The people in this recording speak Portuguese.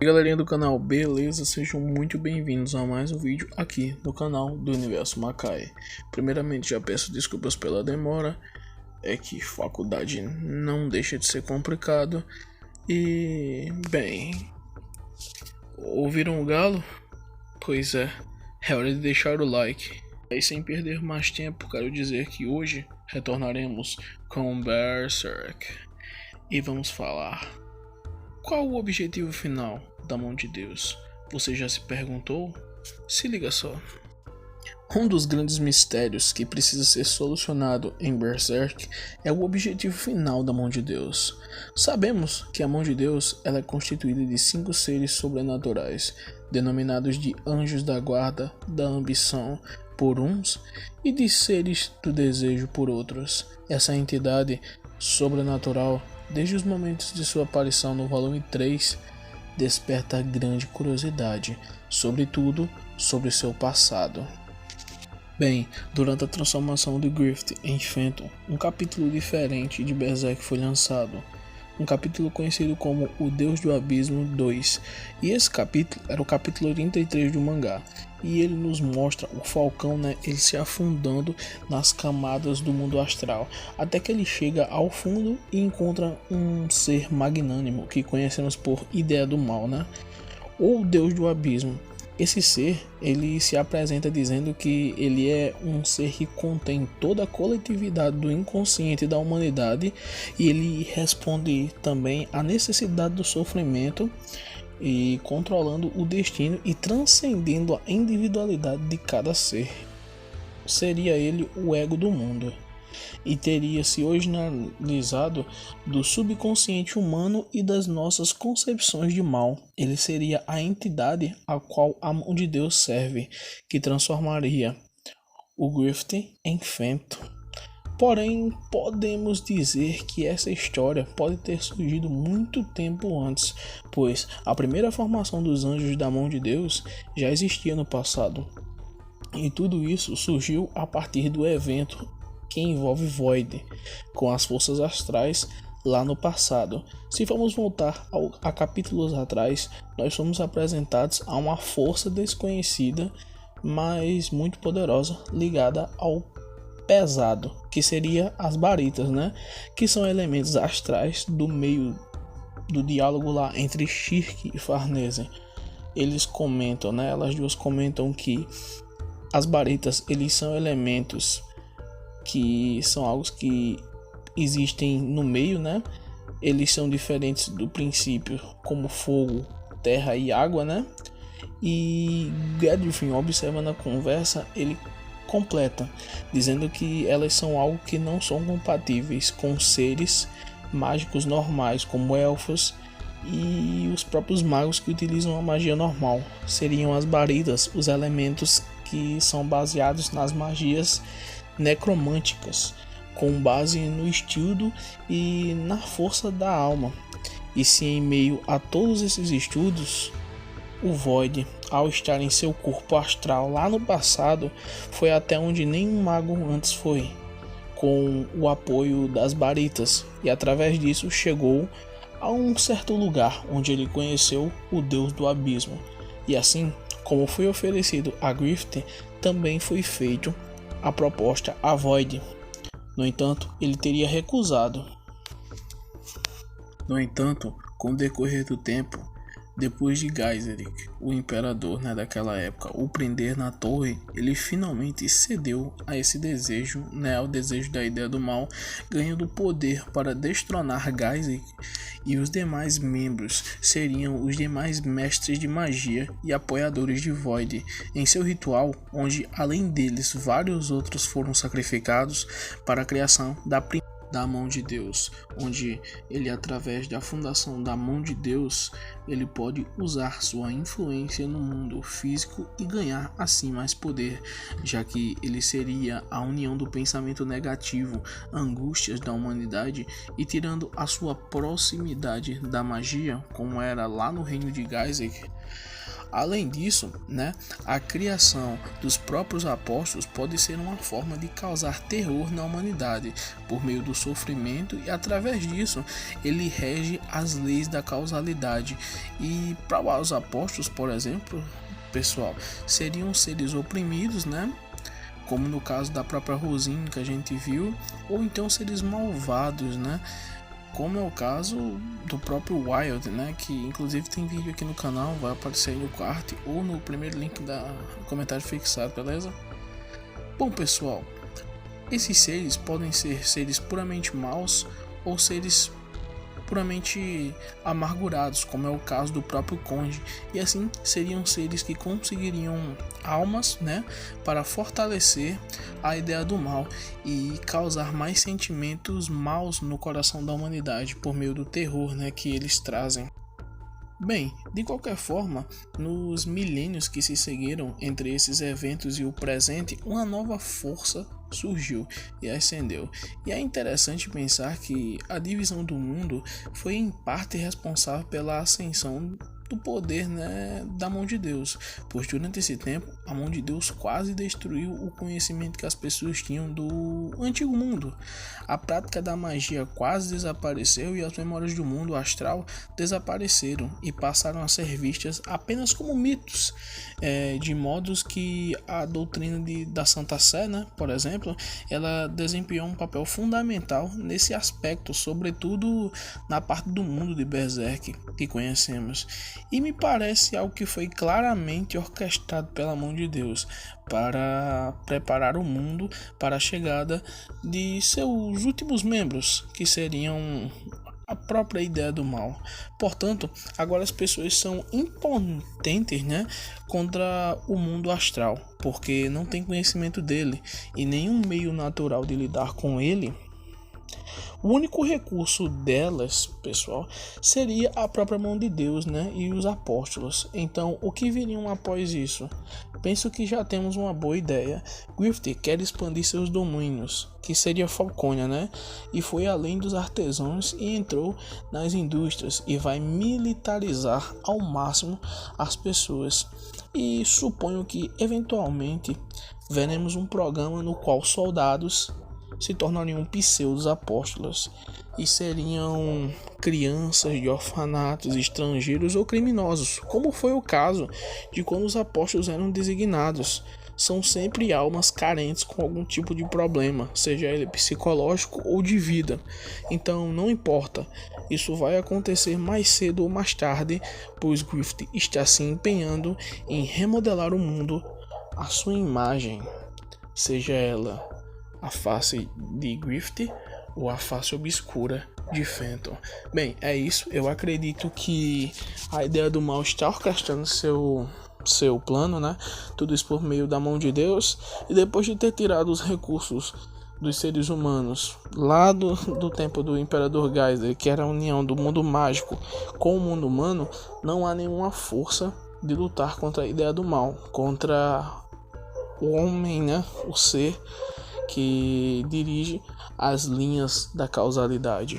E galerinha do canal, beleza? Sejam muito bem-vindos a mais um vídeo aqui no canal do Universo Makai. Primeiramente já peço desculpas pela demora, é que faculdade não deixa de ser complicado. E bem, ouviram o galo? Pois é hora de deixar o like. E sem perder mais tempo, quero dizer que hoje retornaremos com Berserk e vamos falar. Qual o objetivo final da mão de Deus? Você já se perguntou? Se liga só. Um dos grandes mistérios que precisa ser solucionado em Berserk é o objetivo final da mão de Deus. Sabemos que a mão de Deus ela é constituída de 5 seres sobrenaturais, denominados de anjos da guarda da ambição por uns e de seres do desejo por outros. Essa entidade sobrenatural, desde os momentos de sua aparição no volume 3, desperta grande curiosidade, sobretudo sobre seu passado. Bem, durante a transformação de Griffith em Phantom, um capítulo diferente de Berserk foi lançado. Um capítulo conhecido como O Deus do Abismo 2. E esse capítulo era o capítulo 83 do mangá. E ele nos mostra o Falcão, ele se afundando nas camadas do mundo astral, até que ele chega ao fundo e encontra um ser magnânimo que conhecemos por Ideia do Mal, ou Deus do Abismo. Esse ser, ele se apresenta dizendo que ele é um ser que contém toda a coletividade do inconsciente da humanidade, e ele responde também à necessidade do sofrimento e controlando o destino e transcendendo a individualidade de cada ser. Seria ele o ego do mundo e teria se originalizado do subconsciente humano e das nossas concepções de mal. Ele seria a entidade a qual a mão de Deus serve, que transformaria o Griffith em Phantom. Porém, podemos dizer que essa história pode ter surgido muito tempo antes, pois a primeira formação dos anjos da mão de Deus já existia no passado. E tudo isso surgiu a partir do evento que envolve Void com as forças astrais lá no passado. Se formos voltar a capítulos atrás, nós somos apresentados a uma força desconhecida, mas muito poderosa, ligada ao pesado, que seria as baritas, que são elementos astrais do meio do diálogo lá entre Shirk e Farnese. Eles comentam, elas duas comentam que as baritas, eles são elementos que são algo que existem no meio, Eles são diferentes do princípio, como fogo, terra e água, E Gadfin, observando a conversa, ele completa, dizendo que elas são algo que não são compatíveis com seres mágicos normais, como elfos e os próprios magos que utilizam a magia normal. Seriam as baritas, os elementos que são baseados nas magias necromânticas, com base no estudo e na força da alma. E se em meio a todos esses estudos, o Void, ao estar em seu corpo astral lá no passado, foi até onde nenhum mago antes foi, com o apoio das baritas, e através disso chegou a um certo lugar onde ele conheceu o Deus do Abismo. E assim como foi oferecido a Griffith, também foi feito a proposta a Void. No entanto, ele teria recusado. No entanto, com o decorrer do tempo, depois de Geyserik, o imperador daquela época, o prender na torre, ele finalmente cedeu a esse desejo, ao desejo da Ideia do Mal, ganhando poder para destronar Geyserik, e os demais membros seriam os demais mestres de magia e apoiadores de Void em seu ritual, onde além deles vários outros foram sacrificados para a criação da mão de Deus, onde ele, através da fundação da mão de Deus, ele pode usar sua influência no mundo físico e ganhar assim mais poder, já que ele seria a união do pensamento negativo, angústias da humanidade, e tirando a sua proximidade da magia, como era lá no reino de Geyserik, Além disso, né, a criação dos próprios apóstolos pode ser uma forma de causar terror na humanidade por meio do sofrimento, e através disso ele rege as leis da causalidade. E para os apóstolos, por exemplo, pessoal, seriam seres oprimidos, né? Como no caso da própria Rosine que a gente viu, ou então seres malvados, né? Como é o caso do próprio Wilde, né? Que inclusive tem vídeo aqui no canal, vai aparecer aí no card ou no primeiro link da comentário fixado, beleza? Bom, pessoal, esses seres podem ser seres puramente maus ou seres puramente amargurados, como é o caso do próprio Conde, e assim seriam seres que conseguiriam almas, né, para fortalecer a ideia do mal e causar mais sentimentos maus no coração da humanidade por meio do terror, né, que eles trazem. Bem, de qualquer forma, nos milênios que se seguiram entre esses eventos e o presente, uma nova força surgiu e ascendeu. E é interessante pensar que a divisão do mundo foi em parte responsável pela ascensão do poder, né, da mão de Deus, pois durante esse tempo a mão de Deus quase destruiu o conhecimento que as pessoas tinham do antigo mundo. A prática da magia quase desapareceu e as memórias do mundo astral desapareceram e passaram a ser vistas apenas como mitos, de modos que a doutrina da Santa Sé, né, por exemplo, ela desempenhou um papel fundamental nesse aspecto, sobretudo na parte do mundo de Berserk que conhecemos. E me parece algo que foi claramente orquestrado pela mão de Deus para preparar o mundo para a chegada de seus últimos membros, que seriam a própria ideia do mal. Portanto, agora as pessoas são impotentes, né, contra o mundo astral, porque não tem conhecimento dele e nenhum meio natural de lidar com ele. O único recurso delas, pessoal, seria a própria mão de Deus, né, e os apóstolos. Então, o que viriam após isso? Penso que já temos uma boa ideia. Griffith quer expandir seus domínios, que seria Falconia, né, e foi além dos artesãos e entrou nas indústrias e vai militarizar ao máximo as pessoas. E suponho que, eventualmente, veremos um programa no qual soldados se tornariam pseudos apóstolos e seriam crianças de orfanatos, estrangeiros ou criminosos, como foi o caso de quando os apóstolos eram designados. São sempre almas carentes com algum tipo de problema, seja ele psicológico ou de vida. Então não importa, isso vai acontecer mais cedo ou mais tarde, pois Griffith está se empenhando em remodelar o mundo à sua imagem, seja ela a face de Griffith ou a face obscura de Fenton. Bem, é isso. Eu acredito que a ideia do mal está orquestrando seu plano, né? Tudo isso por meio da mão de Deus. E depois de ter tirado os recursos dos seres humanos lá do tempo do Imperador Geyser, que era a união do mundo mágico com o mundo humano, não há nenhuma força de lutar contra a ideia do mal, contra o homem, né? O ser que dirige as linhas da causalidade.